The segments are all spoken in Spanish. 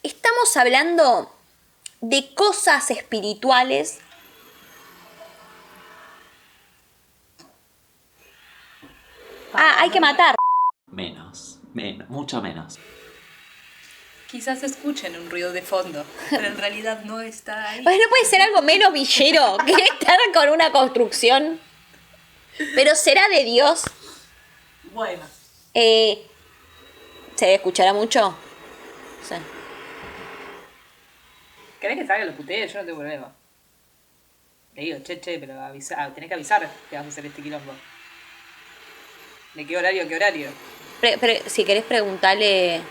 Estamos hablando de cosas espirituales. Hay que matar. Menos, mucho menos. Quizás escuchen un ruido de fondo, pero en realidad no está ahí. Pues no puede ser algo menos villero que estar con una construcción. Pero será de Dios. Bueno. ¿Se escuchará mucho? Sí. ¿Querés que salga los putees? Yo no tengo problema. Le digo, pero tenés que avisar que vas a hacer este quilombo. ¿De qué horario a qué horario? Si querés preguntarle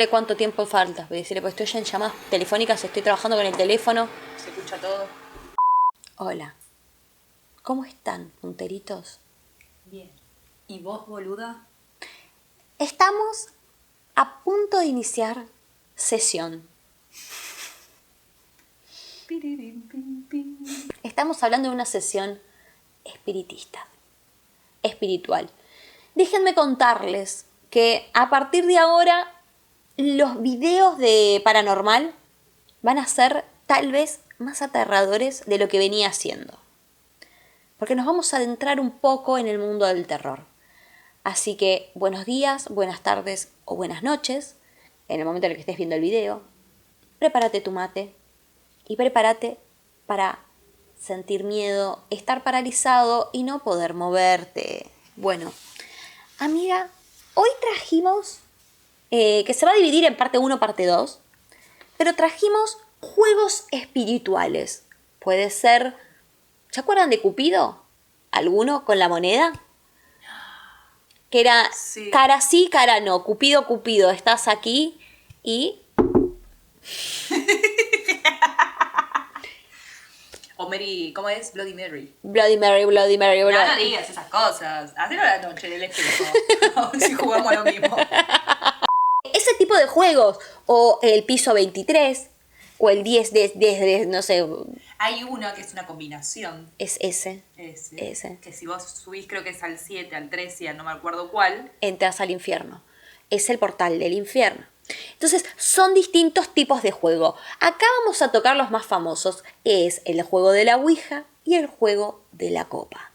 cuánto tiempo falta. Decirle, pues estoy ya en llamadas telefónicas, estoy trabajando con el teléfono. ¿Se escucha todo? Hola. ¿Cómo están, punteritos? Bien. ¿Y vos, boluda? Estamos a punto de iniciar sesión. Estamos hablando de una sesión espiritista, espiritual. Déjenme contarles que a partir de ahora los videos de paranormal van a ser tal vez más aterradores de lo que venía haciendo. Porque nos vamos a adentrar un poco en el mundo del terror. Así que buenos días, buenas tardes o buenas noches, en el momento en el que estés viendo el video. Prepárate tu mate y prepárate para sentir miedo, estar paralizado y no poder moverte. Bueno, amiga, hoy trajimos, que se va a dividir en parte 1, parte 2, pero trajimos juegos espirituales. Puede ser, ¿se acuerdan de Cupido? ¿Alguno con la moneda? Que era sí. Cara sí, cara no. Cupido, Cupido, estás aquí y... O Mary, ¿cómo es? Bloody Mary. Bloody Mary, Bloody Mary, Bloody No digas esas cosas. Hacelo a la noche en el espejo. A ver si jugamos lo mismo. Ese tipo de juegos, o el piso 23, o el 10 de no sé. Hay uno que es una combinación. Es ese. Ese. Que si vos subís, creo que es al 7, al 13 y a no me acuerdo cuál. Entras al infierno. Es el portal del infierno. Entonces, son distintos tipos de juego. Acá vamos a tocar los más famosos. Es el juego de la Ouija y el juego de la copa.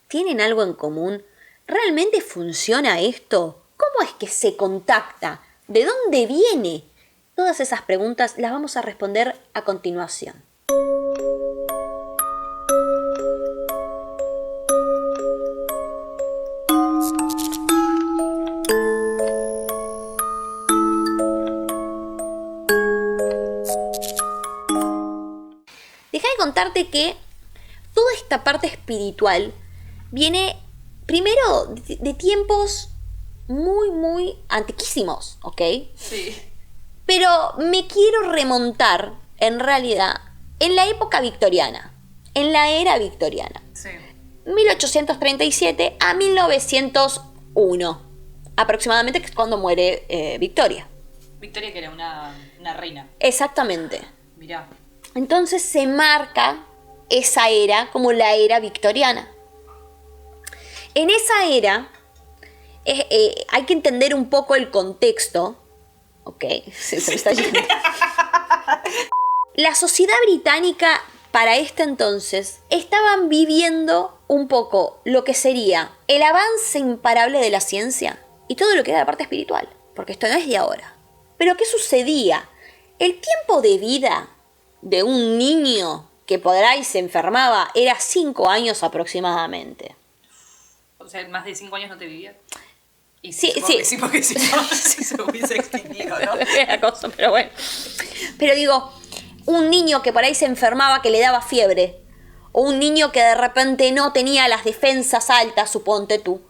¿Tienen algo en común? ¿Realmente funciona esto? ¿Cómo es que se contacta? ¿De dónde viene? Todas esas preguntas las vamos a responder a continuación. Déjame contarte que toda esta parte espiritual viene primero de tiempos muy, muy antiquísimos, ¿ok? Sí. Pero me quiero remontar, en realidad, en la época victoriana, en la era victoriana. Sí. 1837 a 1901, aproximadamente, que es cuando muere Victoria. Victoria, que era una reina. Exactamente. Mirá. Entonces se marca esa era como la era victoriana. En esa era hay que entender un poco el contexto. Ok, se me está yendo. La sociedad británica para este entonces estaban viviendo un poco lo que sería el avance imparable de la ciencia y todo lo que era la parte espiritual, porque esto no es de ahora. Pero ¿qué sucedía? El tiempo de vida de un niño que por ahí se enfermaba era 5 años aproximadamente. O sea, más de 5 años no te vivía. Y Sí. Sí, porque si no, si se hubiese extinguido, ¿no? Era cosa, pero bueno. Pero digo, un niño que por ahí se enfermaba, que le daba fiebre, o un niño que de repente no tenía las defensas altas, suponte tú.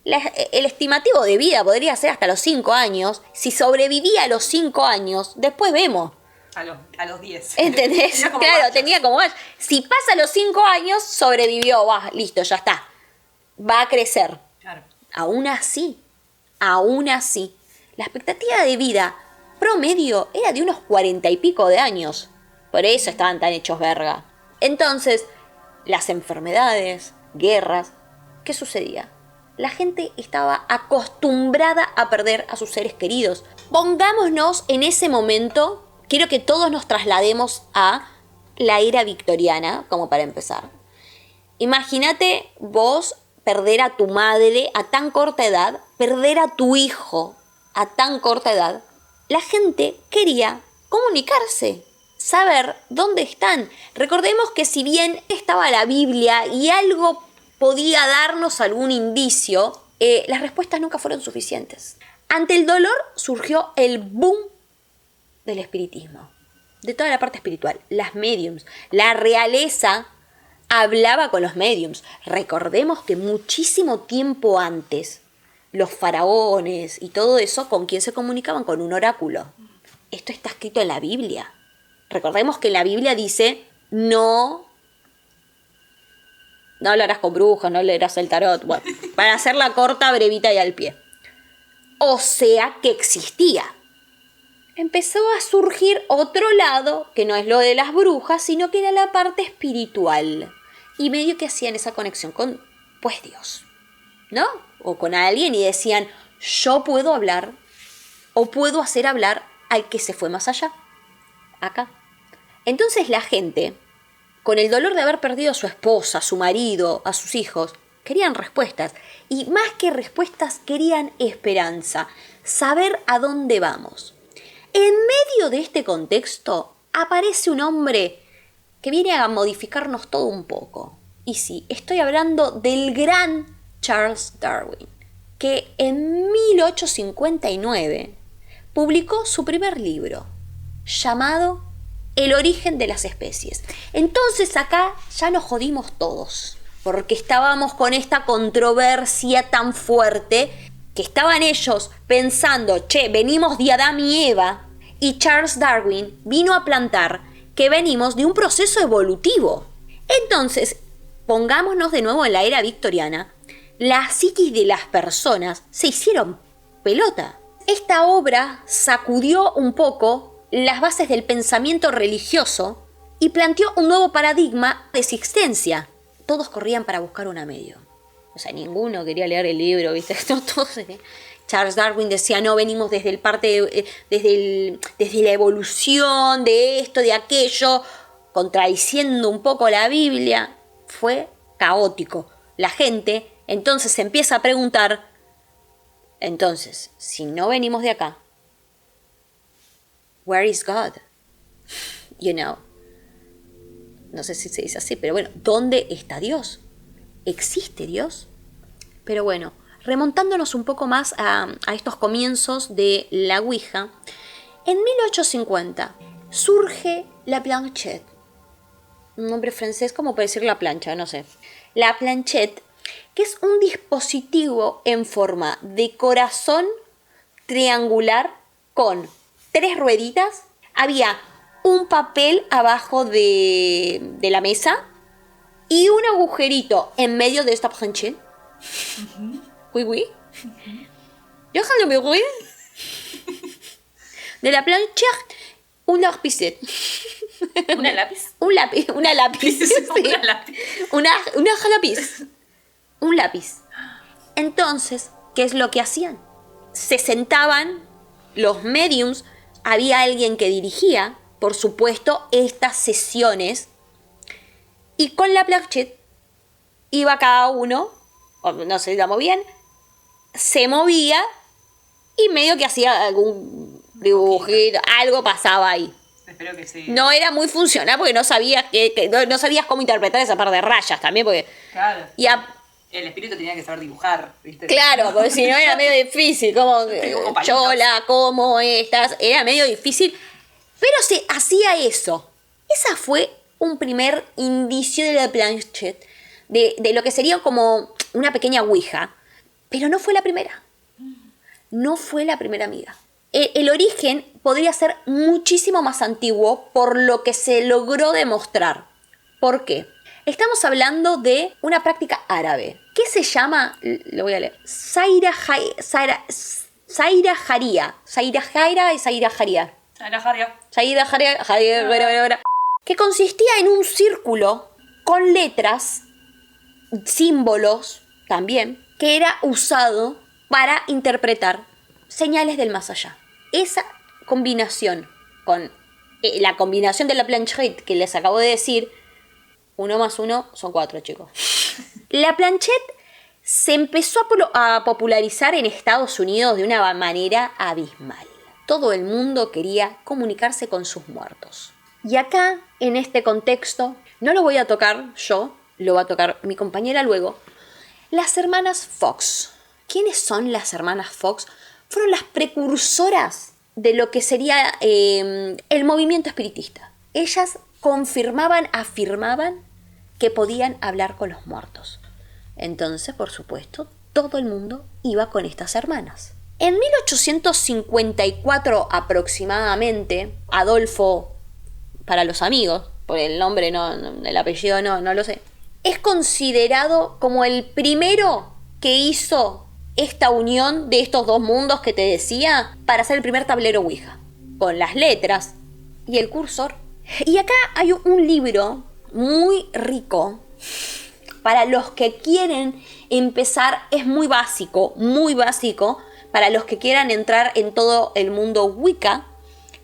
El estimativo de vida podría ser hasta los 5 años. Si sobrevivía a los 5 años, después vemos. A los 10. ¿Entendés? Claro, vayas. tenía como más. Si pasa los 5 años, sobrevivió, va, listo, ya está. Va a crecer. Claro. Aún así, la expectativa de vida promedio era de unos 40 y pico de años. Por eso estaban tan hechos verga. Entonces, las enfermedades, guerras, ¿qué sucedía? La gente estaba acostumbrada a perder a sus seres queridos. Pongámonos en ese momento, quiero que todos nos traslademos a la era victoriana, como para empezar. Imagínate vos perder a tu madre a tan corta edad, perder a tu hijo a tan corta edad. La gente quería comunicarse, saber dónde están. Recordemos que si bien estaba la Biblia y algo podía darnos algún indicio, las respuestas nunca fueron suficientes. Ante el dolor surgió el boom del espiritismo, de toda la parte espiritual. Las mediums, la realeza hablaba con los mediums. Recordemos que muchísimo tiempo antes, los faraones y todo eso, ¿con quién se comunicaban? Con un oráculo. Esto está escrito en la Biblia. Recordemos que en la Biblia dice, no hablarás con brujas, no leerás el tarot. Bueno, para hacerla corta, brevita y al pie. O sea que existía. Empezó a surgir otro lado, que no es lo de las brujas, sino que era la parte espiritual. Y medio que hacían esa conexión con, pues, Dios, ¿no? O con alguien y decían, yo puedo hablar o puedo hacer hablar al que se fue más allá, acá. Entonces la gente, con el dolor de haber perdido a su esposa, a su marido, a sus hijos, querían respuestas. Y más que respuestas, querían esperanza, saber a dónde vamos. En medio de este contexto aparece un hombre que viene a modificarnos todo un poco. Y sí, estoy hablando del gran Charles Darwin, que en 1859 publicó su primer libro, llamado El origen de las especies. Entonces acá ya nos jodimos todos, porque estábamos con esta controversia tan fuerte, que estaban ellos pensando, che, venimos de Adán y Eva, y Charles Darwin vino a plantar que venimos de un proceso evolutivo. Entonces, pongámonos de nuevo en la era victoriana, la psiquis de las personas se hicieron pelota. Esta obra sacudió un poco las bases del pensamiento religioso y planteó un nuevo paradigma de existencia. Todos corrían para buscar una medio. O sea, ninguno quería leer el libro, ¿viste? Todos, Charles Darwin decía, no, venimos desde la evolución, de esto, de aquello, contradiciendo un poco la Biblia. Fue caótico. La gente entonces se empieza a preguntar, entonces, si no venimos de acá, where is God? You know. No sé si se dice así, pero bueno, ¿dónde está Dios? ¿Existe Dios? Pero bueno, remontándonos un poco más a estos comienzos de la Ouija, en 1850 surge la planchette. Un nombre francés como para decir la plancha, no sé. La planchette, que es un dispositivo en forma de corazón triangular con 3 rueditas. Había un papel abajo de la mesa y un agujerito en medio de esta planchette. Oui, oui. Déjame oui. De la planchette, un lapicet. ¿Una lápiz? Un lápiz, una lápiz. Sí. Una lápiz. Una lápiz. Un lápiz. Entonces, ¿qué es lo que hacían? Se sentaban los mediums, había alguien que dirigía, por supuesto, estas sesiones, y con la planchette iba cada uno, o no sé si la movían, se movía y medio que hacía algún dibujito, algo pasaba ahí. Espero que sí. No era muy funcional porque no sabías no sabías cómo interpretar esa par de rayas también, porque Claro. ya El espíritu tenía que saber dibujar, ¿viste? claro, porque si no era medio difícil, como Dibujo palitos. chola, cómo estás, era medio difícil, pero se hacía eso. Esa fue un primer indicio de la planchette, de lo que sería como una pequeña ouija, pero no fue la primera. No fue la primera, amiga. El origen podría ser muchísimo más antiguo por lo que se logró demostrar. ¿Por qué? Estamos hablando de una práctica árabe que se llama, lo voy a leer, Saira Jaria, que consistía en un círculo con letras, símbolos también, que era usado para interpretar señales del más allá. esa combinación con la combinación de la planchette que les acabo de decir, 1 más 1 son 4, chicos. La planchette se empezó a popularizar en Estados Unidos de una manera abismal. Todo el mundo quería comunicarse con sus muertos. Y acá, en este contexto, no lo voy a tocar yo, lo va a tocar mi compañera luego, las hermanas Fox. ¿Quiénes son las hermanas Fox? Fueron las precursoras de lo que sería el movimiento espiritista. Ellas afirmaban que podían hablar con los muertos. Entonces, por supuesto, todo el mundo iba con estas hermanas. En 1854 aproximadamente, Adolfo, para los amigos, por el nombre, el apellido no lo sé, es considerado como el primero que hizo esta unión de estos dos mundos que te decía para hacer el primer tablero Ouija, con las letras y el cursor. Y acá hay un libro muy rico para los que quieren empezar, es muy básico, para los que quieran entrar en todo el mundo Wicca,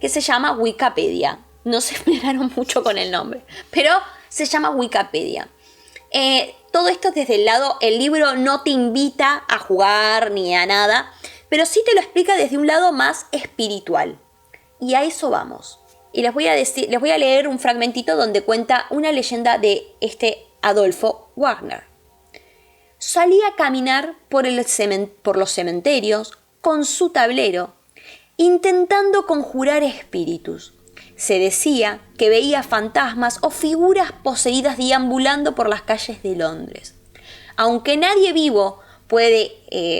que se llama Wikipedia. No se esmeraron mucho con el nombre, pero se llama Wikipedia. Todo esto desde el lado, el libro no te invita a jugar ni a nada, pero sí te lo explica desde un lado más espiritual. Y a eso vamos. Y les voy a leer un fragmentito donde cuenta una leyenda de este Adolfo Wagner. Salía a caminar por los cementerios con su tablero, intentando conjurar espíritus. Se decía que veía fantasmas o figuras poseídas deambulando por las calles de Londres. Aunque nadie vivo puede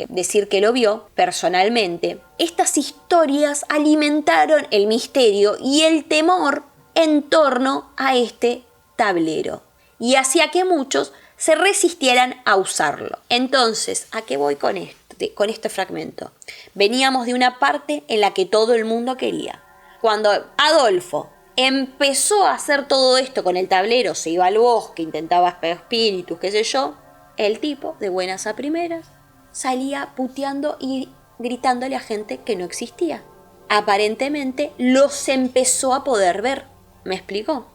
decir que lo vio personalmente, estas historias alimentaron el misterio y el temor en torno a este tablero, y hacía que muchos se resistieran a usarlo. Entonces, ¿a qué voy con este fragmento? Veníamos de una parte en la que todo el mundo quería. Cuando Adolfo empezó a hacer todo esto con el tablero, se iba al bosque, intentaba esperar espíritus, qué sé yo, el tipo, de buenas a primeras, salía puteando y gritándole a gente que no existía. Aparentemente los empezó a poder ver. ¿Me explicó?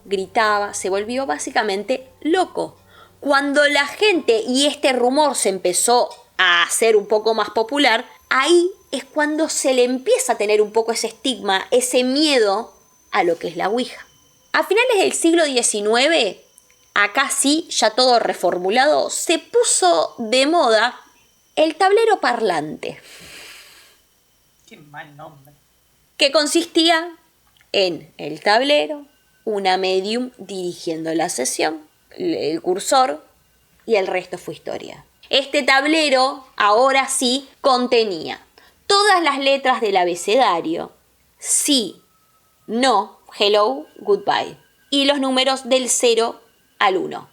Gritaba, se volvió básicamente loco. Cuando la gente y este rumor se empezó a hacer un poco más popular, ahí es cuando se le empieza a tener un poco ese estigma, ese miedo a lo que es la Ouija. A finales del siglo XIX, acá sí, ya todo reformulado, se puso de moda el tablero parlante. Qué mal nombre. Que consistía en el tablero, una medium dirigiendo la sesión, el cursor, y el resto fue historia. Este tablero, ahora sí, contenía todas las letras del abecedario, sí, no, hello, goodbye, y los números del 0 al 1,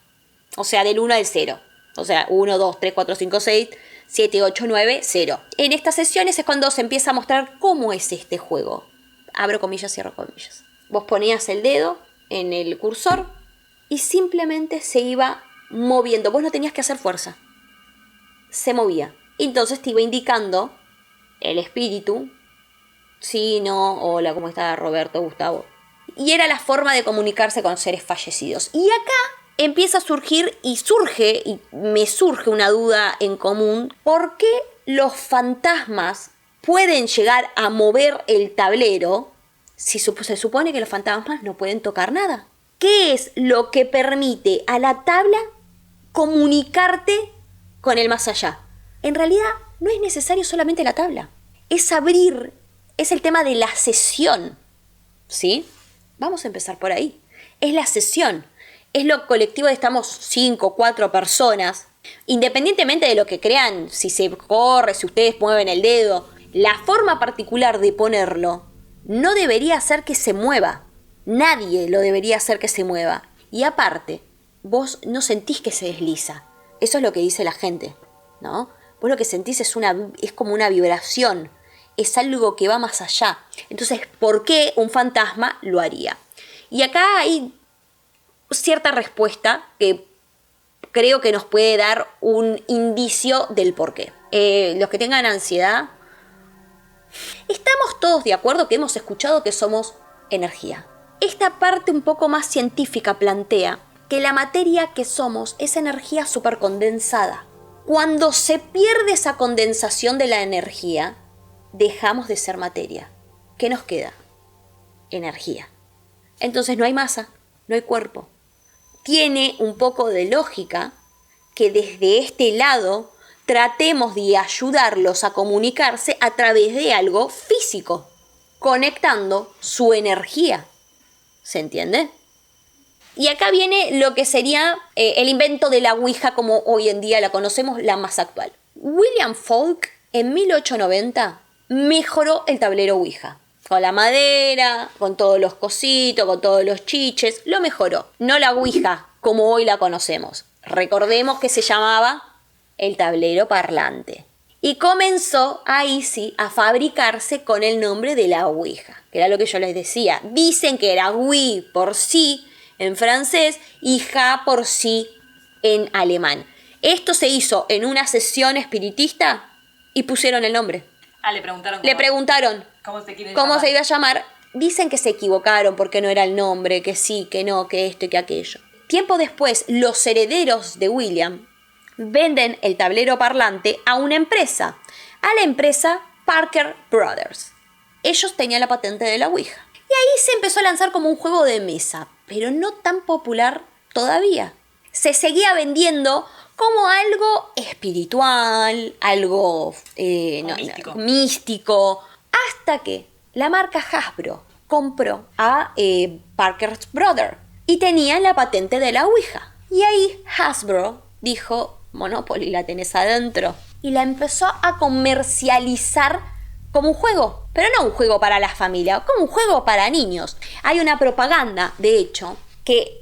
o sea, del 1 al 0, o sea, 1, 2, 3, 4, 5, 6, 7, 8, 9, 0. En estas sesiones es cuando se empieza a mostrar cómo es este juego. Abro comillas, cierro comillas. Vos ponías el dedo en el cursor y simplemente se iba moviendo. Vos no tenías que hacer fuerza. Se movía. Entonces te iba indicando el espíritu, sí, no, hola, ¿cómo está Roberto, Gustavo? Y era la forma de comunicarse con seres fallecidos. Y acá empieza a surgir y me surge una duda en común. ¿Por qué los fantasmas pueden llegar a mover el tablero si se supone que los fantasmas no pueden tocar nada? ¿Qué es lo que permite a la tabla comunicarte con el más allá? En realidad no es necesario solamente la tabla. Es abrir, es el tema de la sesión, ¿sí? Vamos a empezar por ahí. Es la sesión. Es lo colectivo de estamos 5, 4 personas. Independientemente de lo que crean, si se corre, si ustedes mueven el dedo, la forma particular de ponerlo no debería hacer que se mueva. Nadie lo debería hacer que se mueva. Y aparte, vos no sentís que se desliza. Eso es lo que dice la gente, ¿no? Vos lo que sentís es como una vibración. Es algo que va más allá. Entonces, ¿por qué un fantasma lo haría? Y acá hay cierta respuesta que creo que nos puede dar un indicio del por qué. Los que tengan ansiedad, Estamos todos de acuerdo que hemos escuchado que somos energía. Esta parte un poco más científica plantea que la materia que somos es energía supercondensada. Cuando se pierde esa condensación de la energía, dejamos de ser materia. ¿Qué nos queda? Energía. Entonces no hay masa, no hay cuerpo. Tiene un poco de lógica que desde este lado tratemos de ayudarlos a comunicarse a través de algo físico, conectando su energía. ¿Se entiende? Y acá viene lo que sería el invento de la Ouija como hoy en día la conocemos, la más actual. William Folk en 1890 mejoró el tablero Ouija. Con la madera, con todos los cositos, con todos los chiches, lo mejoró. No la Ouija como hoy la conocemos. Recordemos que se llamaba el tablero parlante. Y comenzó ahí sí a fabricarse con el nombre de la Ouija, que era lo que yo les decía. Dicen que era oui por sí en francés y ja por sí en alemán. Esto se hizo en una sesión espiritista y pusieron el nombre. Le preguntaron. Le preguntaron ¿Cómo se quiere cómo llamar? se iba a llamar. Dicen que se equivocaron porque no era el nombre, que sí, que no, que esto y que aquello. Tiempo después, los herederos de William venden el tablero parlante a una empresa, a la empresa Parker Brothers. Ellos tenían la patente de la Ouija. Y ahí se empezó a lanzar como un juego de mesa, pero no tan popular todavía. Se seguía vendiendo como algo espiritual, algo místico, hasta que la marca Hasbro compró a Parker Brothers y tenían la patente de la Ouija. Y ahí Hasbro dijo, Monopoly, la tenés adentro. Y la empezó a comercializar como un juego, pero no un juego para la familia, como un juego para niños. Hay una propaganda, de hecho, que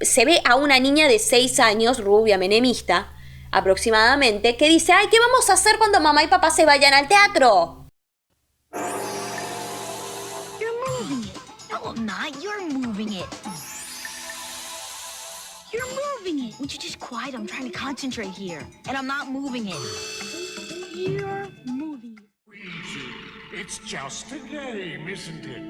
se ve a una niña de 6 años, rubia, menemista, aproximadamente, que dice, ay, ¿qué vamos a hacer cuando mamá y papá se vayan al teatro? You're moving it. No, I'm not. You're moving it. You're moving it. Would you just quiet? I'm trying to concentrate here. And I'm not moving it. You're moving it. Easy. It's just a game, isn't it?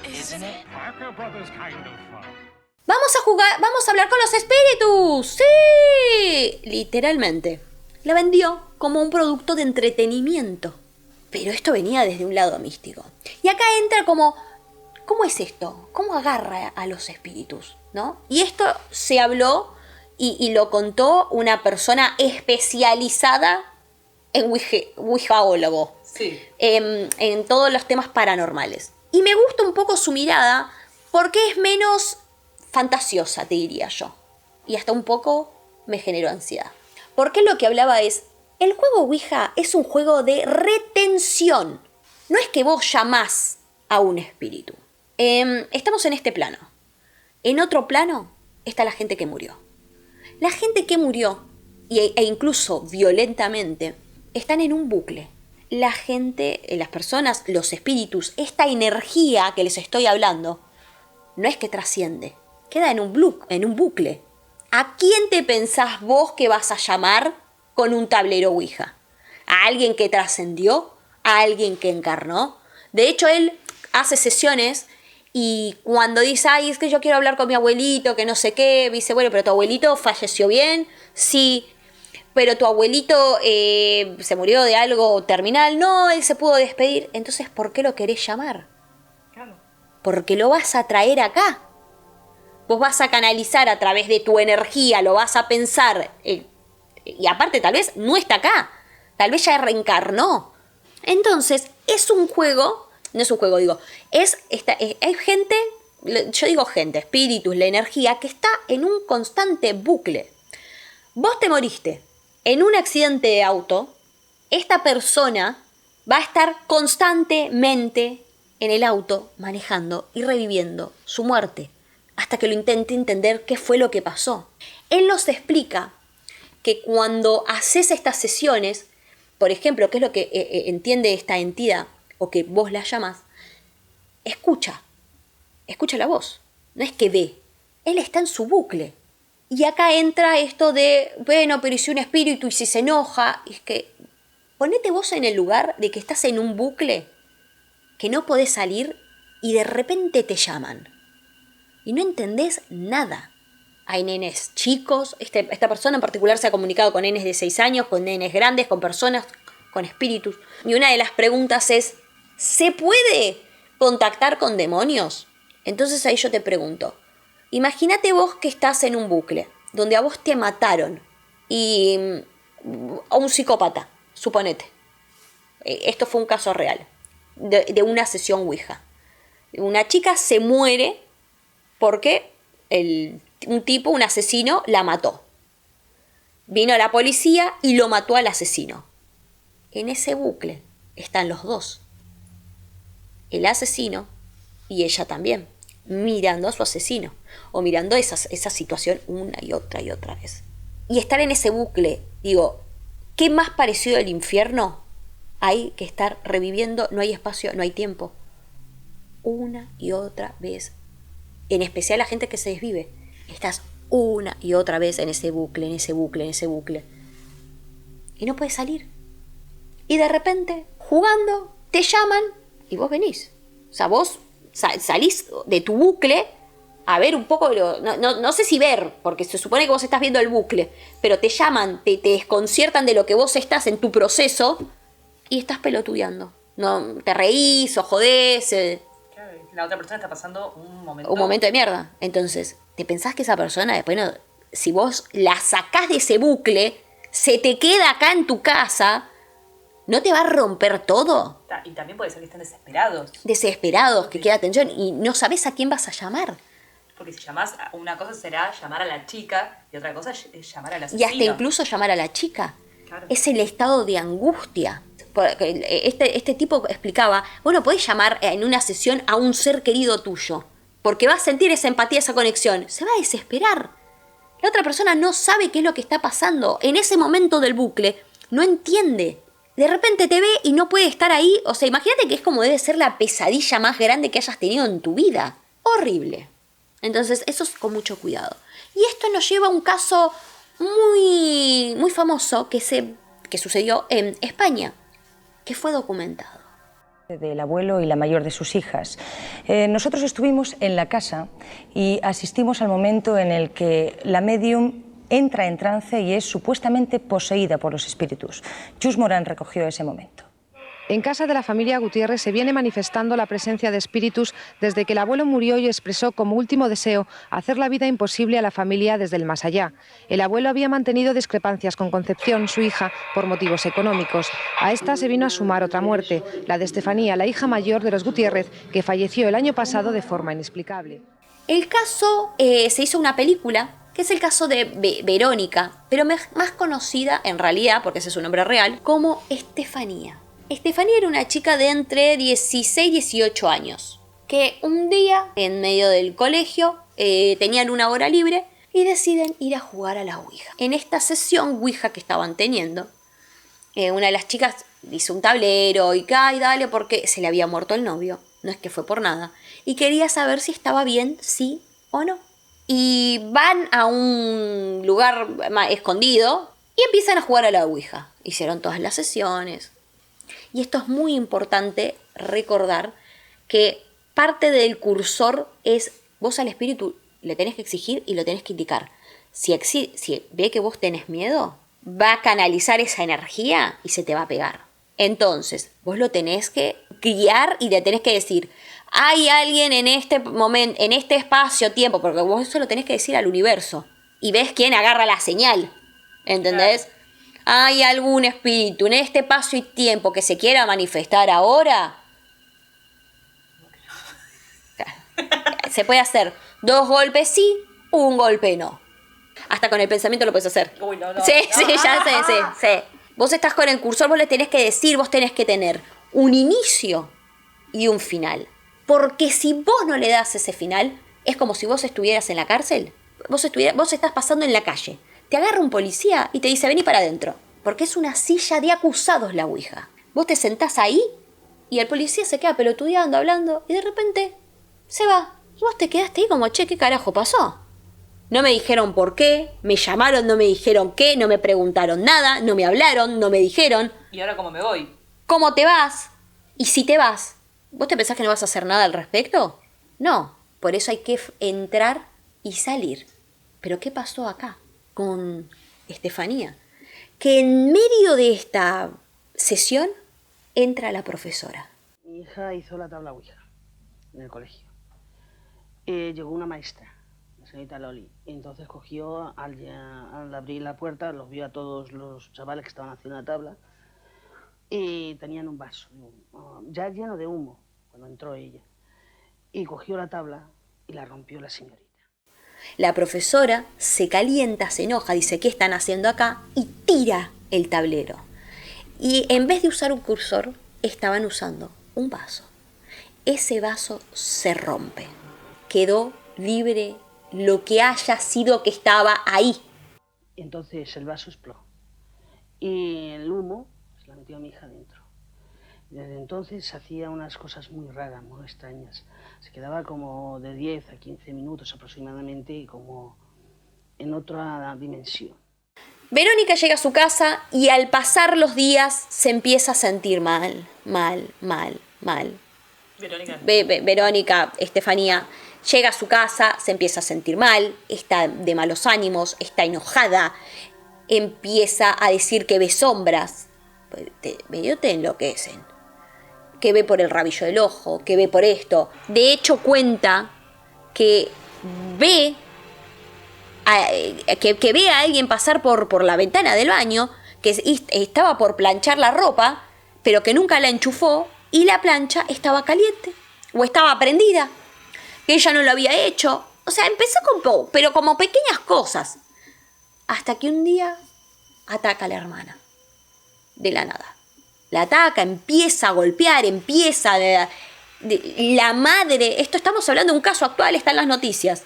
Isn't it? Parker Brothers kind of fun. Vamos a jugar, vamos a hablar con los espíritus. Sí, literalmente. La vendió como un producto de entretenimiento. Pero esto venía desde un lado místico. Y acá entra como, ¿cómo es esto? ¿Cómo agarra a los espíritus? ¿No? Y esto se habló y lo contó una persona especializada en ouijaólogo. Sí. En todos los temas paranormales. Y me gusta un poco su mirada porque es menos fantasiosa, te diría yo. Y hasta un poco me generó ansiedad. Porque lo que hablaba es, el juego Ouija es un juego de retención. No es que vos llamás a un espíritu. Estamos en este plano. En otro plano está la gente que murió. La gente que murió, e incluso violentamente, están en un bucle. La gente, las personas, los espíritus, esta energía que les estoy hablando, no es que trasciende, queda en un bucle. ¿A quién te pensás vos que vas a llamar con un tablero Ouija? ¿A alguien que trascendió? ¿A alguien que encarnó? De hecho, él hace sesiones y cuando dice, ay, es que yo quiero hablar con mi abuelito, que no sé qué, dice, bueno, pero tu abuelito falleció bien, sí. Pero tu abuelito se murió de algo terminal. No, él se pudo despedir. Entonces, ¿por qué lo querés llamar? Claro. Porque lo vas a traer acá. Vos vas a canalizar a través de tu energía, lo vas a pensar. Y aparte, tal vez no está acá. Tal vez ya reencarnó. Entonces, es un juego. No es un juego, digo. Hay gente, yo digo gente, espíritus, la energía, que está en un constante bucle. Vos te moriste en un accidente de auto, esta persona va a estar constantemente en el auto manejando y reviviendo su muerte hasta que lo intente entender qué fue lo que pasó. Él nos explica que cuando haces estas sesiones, por ejemplo, qué es lo que entiende esta entidad o que vos la llamas, escucha la voz, no es que ve, él está en su bucle. Y acá entra esto de, bueno, pero ¿y si un espíritu y si se enoja? Y es que ponete vos en el lugar de que estás en un bucle, que no podés salir y de repente te llaman. Y no entendés nada. Hay nenes chicos, esta persona en particular se ha comunicado con nenes de 6 años, con nenes grandes, con personas, con espíritus. Y una de las preguntas es, ¿se puede contactar con demonios? Entonces ahí yo te pregunto, imagínate vos que estás en un bucle, donde a vos te mataron, y a un psicópata, suponete. Esto fue un caso real, de una sesión Ouija. Una chica se muere porque un tipo, un asesino, la mató. Vino la policía y lo mató al asesino. En ese bucle están los dos. El asesino y ella también, mirando a su asesino. O mirando esa situación una y otra vez. Y estar en ese bucle, digo, ¿qué más parecido al infierno hay que estar reviviendo? No hay espacio, no hay tiempo. Una y otra vez. En especial la gente que se desvive. Estás una y otra vez en ese bucle, en ese bucle, en ese bucle. Y no puedes salir. Y de repente, jugando, te llaman y vos venís. O sea, vos salís de tu bucle a ver un poco, no sé si ver, porque se supone que vos estás viendo el bucle, pero te llaman, te desconciertan de lo que vos estás en tu proceso y estás pelotudeando. No, te reís o jodés. Claro, la otra persona está pasando un momento de mierda. Entonces, ¿te pensás que esa persona después, si vos la sacás de ese bucle, se te queda acá en tu casa, no te va a romper todo? Y también puede ser que estén desesperados. Desesperados, que queda tensión y no sabés a quién vas a llamar. Porque si llamás, una cosa será llamar a la chica y otra cosa es llamar al asesino. Y hasta incluso llamar a la chica. Claro. Es el estado de angustia. Este tipo explicaba, bueno, podés llamar en una sesión a un ser querido tuyo, porque va a sentir esa empatía, esa conexión. Se va a desesperar. La otra persona no sabe qué es lo que está pasando. En ese momento del bucle, no entiende. De repente te ve y no puede estar ahí. O sea, imagínate que es como debe ser la pesadilla más grande que hayas tenido en tu vida. Horrible. Entonces, eso es con mucho cuidado. Y esto nos lleva a un caso muy, muy famoso que sucedió en España, que fue documentado. Del abuelo y la mayor de sus hijas. Nosotros estuvimos en la casa y asistimos al momento en el que la médium entra en trance y es supuestamente poseída por los espíritus. Chus Morán recogió ese momento. En casa de la familia Gutiérrez se viene manifestando la presencia de espíritus desde que el abuelo murió y expresó como último deseo hacer la vida imposible a la familia desde el más allá. El abuelo había mantenido discrepancias con Concepción, su hija, por motivos económicos. A esta se vino a sumar otra muerte, la de Estefanía, la hija mayor de los Gutiérrez, que falleció el año pasado de forma inexplicable. El caso, se hizo una película, que es el caso de Verónica, pero más conocida en realidad, porque ese es su nombre real, como Estefanía. Estefanía era una chica de entre 16 y 18 años, que un día, en medio del colegio, tenían una hora libre y deciden ir a jugar a la Ouija. En esta sesión Ouija que estaban teniendo, una de las chicas hizo un tablero y ay, dale, porque se le había muerto el novio, no es que fue por nada, y quería saber si estaba bien, sí o no. Y van a un lugar escondido y empiezan a jugar a la Ouija. Hicieron todas las sesiones. Y esto es muy importante recordar que parte del cursor es, vos al espíritu le tenés que exigir y lo tenés que indicar. Si ve que vos tenés miedo, va a canalizar esa energía y se te va a pegar. Entonces, vos lo tenés que guiar y le tenés que decir, hay alguien en este momento, en este espacio-tiempo, porque vos eso lo tenés que decir al universo. Y ves quién agarra la señal, ¿entendés? Claro. ¿Hay algún espíritu en este espacio y tiempo que se quiera manifestar ahora? Se puede hacer 2 golpes sí, 1 golpe no. Hasta con el pensamiento lo puedes hacer. Uy, no. Sí, ya sé. Vos estás con el cursor, vos le tenés que decir, vos tenés que tener un inicio y un final. Porque si vos no le das ese final, es como si vos estuvieras en la cárcel. Vos estás pasando en la calle. Te agarra un policía y te dice, vení para adentro. Porque es una silla de acusados la Ouija. Vos te sentás ahí y el policía se queda pelotudeando, hablando, y de repente se va. Y vos te quedaste ahí como, che, ¿qué carajo pasó? No me dijeron por qué, me llamaron, no me dijeron qué, no me preguntaron nada, no me hablaron, no me dijeron. ¿Y ahora cómo me voy? ¿Cómo te vas? Y si te vas, ¿vos te pensás que no vas a hacer nada al respecto? No, por eso hay que entrar y salir. Pero ¿qué pasó acá con Estefanía? Que en medio de esta sesión entra la profesora. Mi hija hizo la tabla Ouija en el colegio. Llegó una maestra, la señorita Loli, y entonces cogió, al abrir la puerta, los vio a todos los chavales que estaban haciendo la tabla y tenían un vaso, ya lleno de humo, cuando entró ella. Y cogió la tabla y la rompió la señorita. La profesora se calienta, se enoja, dice ¿qué están haciendo acá? Y tira el tablero. Y en vez de usar un cursor, estaban usando un vaso. Ese vaso se rompe. Quedó libre lo que haya sido que estaba ahí. Y entonces el vaso explotó. Y el humo se la metió a mi hija dentro. Desde entonces hacía unas cosas muy raras, muy extrañas. Se quedaba como de 10 a 15 minutos aproximadamente, como en otra dimensión. Verónica llega a su casa y al pasar los días se empieza a sentir mal. Verónica, Estefanía, llega a su casa, se empieza a sentir mal, está de malos ánimos, está enojada, empieza a decir que ve sombras. Medio te enloquecen. Que ve por el rabillo del ojo, que ve por esto. De hecho, cuenta que ve a alguien pasar por la ventana del baño, que estaba por planchar la ropa, pero que nunca la enchufó y la plancha estaba caliente o estaba prendida, que ella no lo había hecho. O sea, empezó pero como pequeñas cosas, hasta que un día ataca a la hermana, de la nada. La ataca, empieza a golpear, la madre, esto estamos hablando de un caso actual, está en las noticias.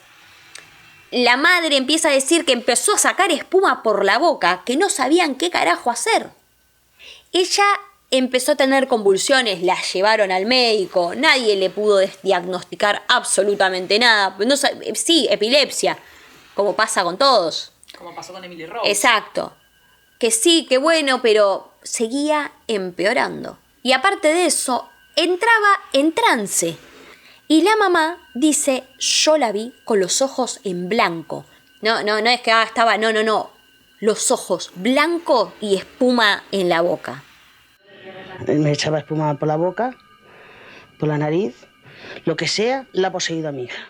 La madre empieza a decir que empezó a sacar espuma por la boca, que no sabían qué carajo hacer. Ella empezó a tener convulsiones, la llevaron al médico, nadie le pudo diagnosticar absolutamente nada. No, sí, epilepsia, como pasa con todos. Como pasó con Emily Rose. Exacto. Que sí, que bueno, pero seguía empeorando. Y aparte de eso, entraba en trance. Y la mamá dice, yo la vi con los ojos en blanco. No es que estaba, no. Los ojos blancos y espuma en la boca. Me echaba espuma por la boca, por la nariz, lo que sea, la ha poseído a mi hija.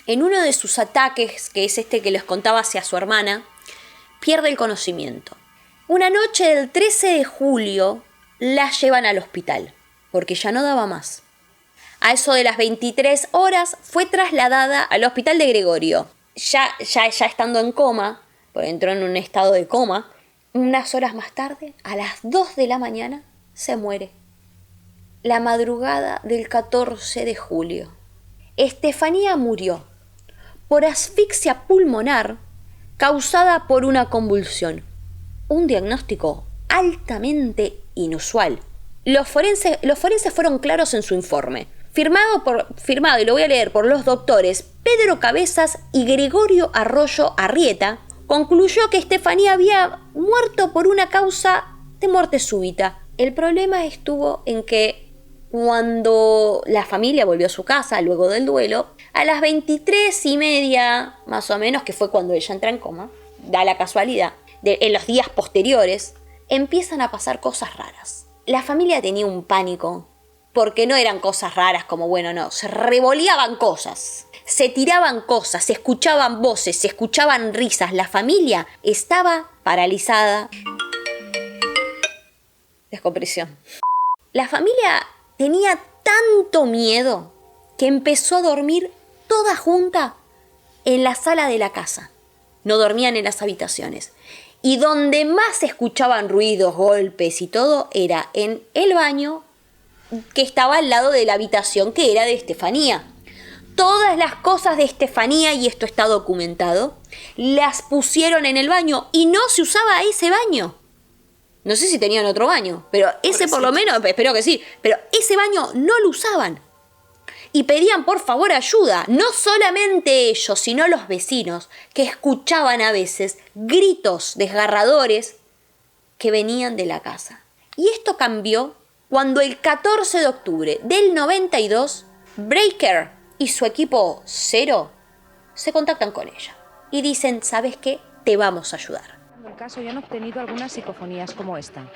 En uno de sus ataques, que es este que les contaba hacia su hermana, pierde el conocimiento. Una noche del 13 de julio la llevan al hospital, porque ya no daba más. A eso de las 23 horas fue trasladada al hospital de Gregorio. Ya estando en coma, porque entró en un estado de coma, unas horas más tarde, a las 2 de la mañana, se muere. La madrugada del 14 de julio. Estefanía murió por asfixia pulmonar causada por una convulsión. Un diagnóstico altamente inusual. Los forenses fueron claros en su informe. Firmado, y lo voy a leer, por los doctores Pedro Cabezas y Gregorio Arroyo Arrieta, concluyó que Estefanía había muerto por una causa de muerte súbita. El problema estuvo en que cuando la familia volvió a su casa luego del duelo, a las 23:30 más o menos, que fue cuando ella entra en coma, da la casualidad, en los días posteriores, empiezan a pasar cosas raras. La familia tenía un pánico, porque no eran cosas raras como, se revoleaban cosas, se tiraban cosas, se escuchaban voces, se escuchaban risas. La familia estaba paralizada. Descompresión. La familia tenía tanto miedo que empezó a dormir toda junta en la sala de la casa. No dormían en las habitaciones. Y donde más se escuchaban ruidos, golpes y todo era en el baño que estaba al lado de la habitación que era de Estefanía. Todas las cosas de Estefanía, y esto está documentado, las pusieron en el baño y no se usaba ese baño. No sé si tenían otro baño, pero ese por lo menos, espero que sí, pero ese baño no lo usaban. y pedían por favor ayuda. No solamente ellos, sino los vecinos, que escuchaban a veces gritos desgarradores que venían de la casa. Y esto cambió cuando el 14 de octubre del 92, Breaker y su equipo Cero se contactan con ella y dicen, ¿sabes qué? Te vamos a ayudar. En el caso ya han obtenido algunas psicofonías como esta.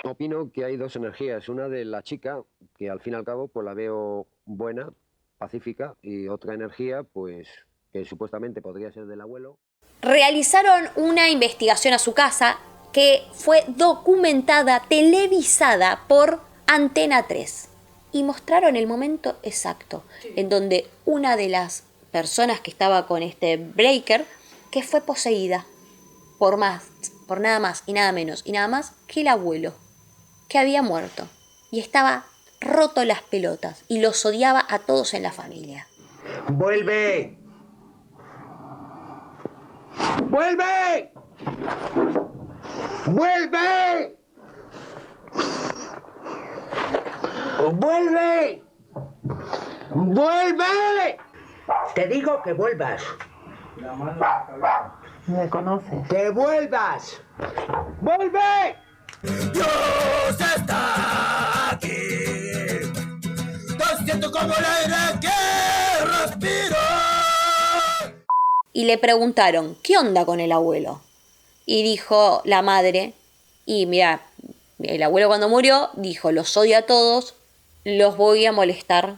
Opino que hay dos energías, una de la chica, que al fin y al cabo pues la veo buena, pacífica, y otra energía pues que supuestamente podría ser del abuelo. Realizaron una investigación a su casa que fue documentada, televisada por Antena 3 y mostraron el momento exacto en donde una de las personas que estaba con este Breaker que fue poseída por nada más y nada menos y nada más que el abuelo, que había muerto y estaba roto las pelotas y los odiaba a todos en la familia. ¡Vuelve! ¡Vuelve! ¡Vuelve! ¡Vuelve! ¡Vuelve! Te digo que vuelvas. Me conoces. ¡Que vuelvas! ¡Vuelve! Dios está aquí. Lo siento como el aire que respiro. Y le preguntaron, ¿qué onda con el abuelo? Y dijo la madre, y mira, el abuelo cuando murió dijo, los odio a todos, los voy a molestar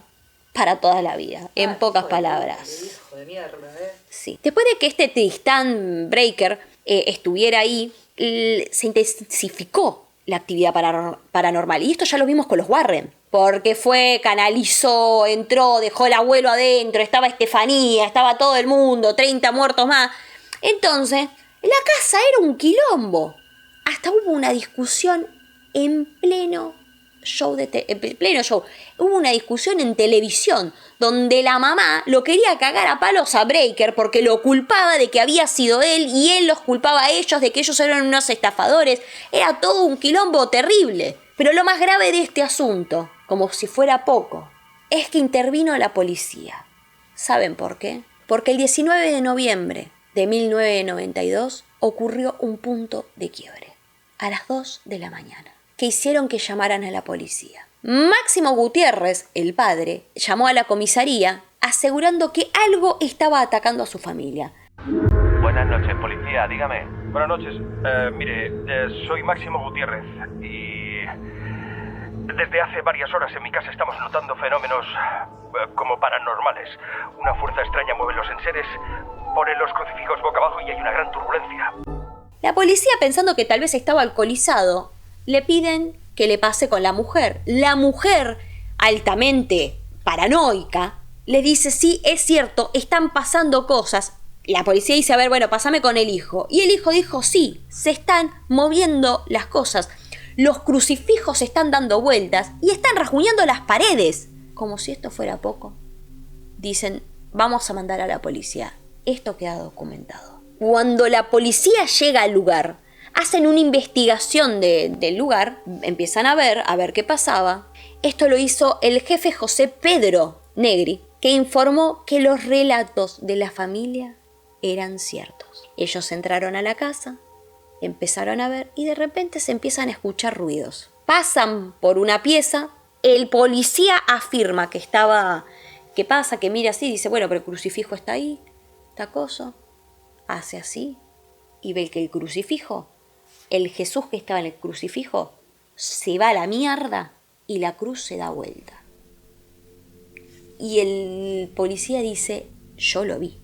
para toda la vida, en pocas palabras. Hijo de mierda, Sí. Después de que este Tristan Breaker estuviera ahí, se intensificó la actividad paranormal. Y esto ya lo vimos con los Warren. Porque canalizó, entró, dejó el abuelo adentro, estaba Estefanía, estaba todo el mundo, 30 muertos más. Entonces, la casa era un quilombo. Hasta hubo una discusión en pleno show. Hubo una discusión en televisión donde la mamá lo quería cagar a palos a Breaker porque lo culpaba de que había sido él y él los culpaba a ellos de que ellos eran unos estafadores. Era todo un quilombo terrible. Pero lo más grave de este asunto, como si fuera poco, es que intervino la policía. ¿Saben por qué? Porque el 19 de noviembre de 1992 ocurrió un punto de quiebre, a las 2 de la mañana, que hicieron que llamaran a la policía. Máximo Gutiérrez, el padre, llamó a la comisaría asegurando que algo estaba atacando a su familia. Buenas noches, policía, dígame. Buenas noches. Mire, soy Máximo Gutiérrez y desde hace varias horas en mi casa estamos notando fenómenos como paranormales. Una fuerza extraña mueve los enseres, pone los crucifijos boca abajo y hay una gran turbulencia. La policía, pensando que tal vez estaba alcoholizado, le piden que le pase con la mujer. La mujer, altamente paranoica, le dice, sí, es cierto, están pasando cosas. La policía dice, a ver, bueno, pásame con el hijo. Y el hijo dijo, sí, se están moviendo las cosas. Los crucifijos se están dando vueltas y están rajuñando las paredes. Como si esto fuera poco. Dicen, vamos a mandar a la policía. Esto queda documentado. Cuando la policía llega al lugar, hacen una investigación del lugar, empiezan a ver qué pasaba. Esto lo hizo el jefe José Pedro Negri, que informó que los relatos de la familia eran ciertos. Ellos entraron a la casa, empezaron a ver y de repente se empiezan a escuchar ruidos. Pasan por una pieza, el policía afirma que ¿qué pasa? Que mira así, dice, bueno, pero el crucifijo está ahí, está coso. Hace así y ve que el crucifijo, el Jesús que estaba en el crucifijo, se va a la mierda y la cruz se da vuelta. Y el policía dice, yo lo vi.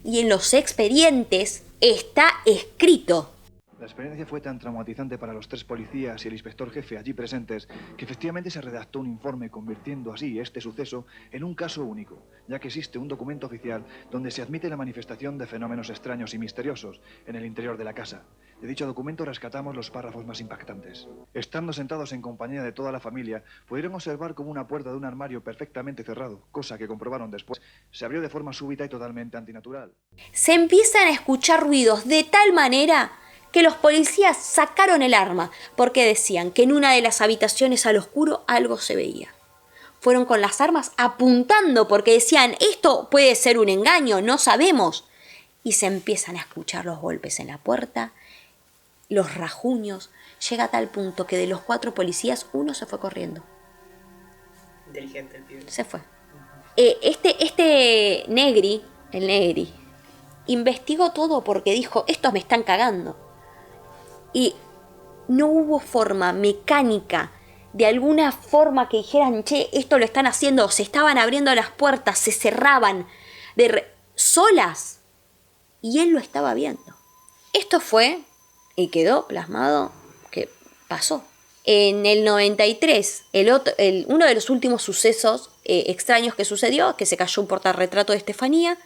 Y en los expedientes está escrito. La experiencia fue tan traumatizante para los 3 policías y el inspector jefe allí presentes que efectivamente se redactó un informe convirtiendo así este suceso en un caso único, ya que existe un documento oficial donde se admite la manifestación de fenómenos extraños y misteriosos en el interior de la casa. De dicho documento rescatamos los párrafos más impactantes. Estando sentados en compañía de toda la familia, pudieron observar como una puerta de un armario perfectamente cerrado, cosa que comprobaron después, se abrió de forma súbita y totalmente antinatural. Se empiezan a escuchar ruidos de tal manera que los policías sacaron el arma, porque decían que en una de las habitaciones al oscuro algo se veía. Fueron con las armas apuntando porque decían, esto puede ser un engaño, no sabemos. Y se empiezan a escuchar los golpes en la puerta, los rajuños. Llega a tal punto que de los 4 policías, uno se fue corriendo. Inteligente el pibe. Se fue. El Negri, investigó todo porque dijo, estos me están cagando. Y no hubo forma mecánica, de alguna forma que dijeran, che, esto lo están haciendo, se estaban abriendo las puertas, se cerraban solas. Y él lo estaba viendo. Esto fue, y quedó plasmado, que pasó. En el 93, uno de los últimos sucesos extraños que sucedió, que se cayó un portarretrato de Estefanía,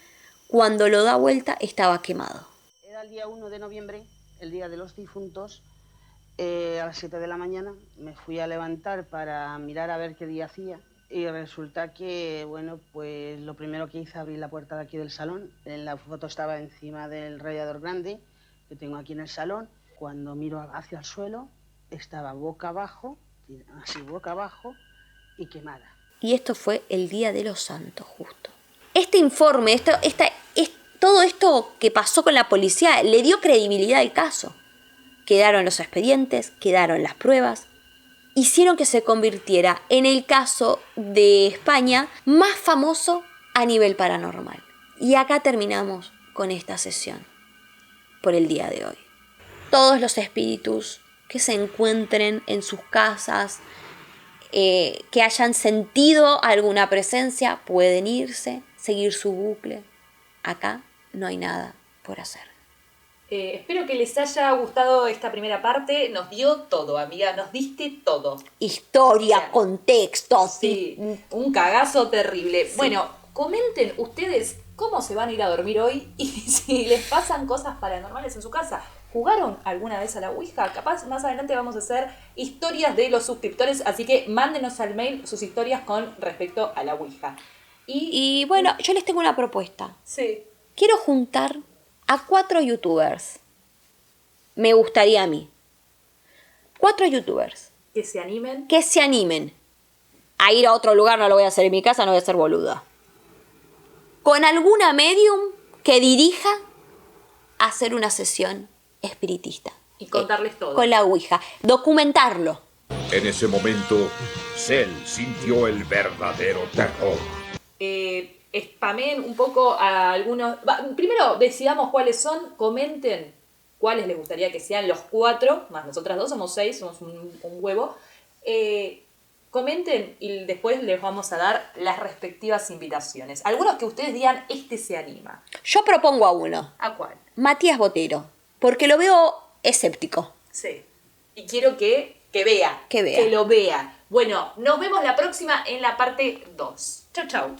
cuando lo da vuelta estaba quemado. Era el día 1 de noviembre, el día de los difuntos. A las 7 de la mañana me fui a levantar para mirar a ver qué día hacía. Y resulta que, bueno, pues lo primero que hice, abrí la puerta de aquí del salón. La foto estaba encima del radiador grande que tengo aquí en el salón. Cuando miro hacia el suelo, estaba boca abajo, así boca abajo y quemada. Y esto fue el Día de los Santos, justo. Este informe, todo esto que pasó con la policía, le dio credibilidad al caso. Quedaron los expedientes, quedaron las pruebas. Hicieron que se convirtiera en el caso de España más famoso a nivel paranormal. Y acá terminamos con esta sesión por el día de hoy. Todos los espíritus que se encuentren en sus casas, que hayan sentido alguna presencia, pueden irse, seguir su bucle. Acá no hay nada por hacer. Espero que les haya gustado esta primera parte. Nos dio todo, amiga. Nos diste todo. Historia, contexto. Sí, un cagazo terrible. Sí. Bueno, comenten ustedes cómo se van a ir a dormir hoy y si les pasan cosas paranormales en su casa. ¿Jugaron alguna vez a la Ouija? Capaz más adelante vamos a hacer historias de los suscriptores, así que mándenos al mail sus historias con respecto a la Ouija. Y bueno, yo les tengo una propuesta. Sí. Quiero juntar a 4 youtubers. Me gustaría a mí. 4 youtubers. Que se animen. Que se animen a ir a otro lugar, no lo voy a hacer en mi casa, no voy a ser boluda. Con alguna medium que dirija a hacer una sesión espiritista. Y contarles todo. Con la Ouija. Documentarlo. En ese momento, Cell sintió el verdadero terror. Spamen un poco a algunos. Primero decidamos cuáles son, comenten cuáles les gustaría que sean los 4, más nosotras 2, somos 6, somos un huevo. Comenten y después les vamos a dar las respectivas invitaciones. Algunos que ustedes digan, este se anima. Yo propongo a uno. ¿A cuál? Matías Botero, porque lo veo escéptico. Sí. Y quiero que vea. Que vea. Que lo vea. Bueno, nos vemos la próxima en la parte 2. Chau, chau.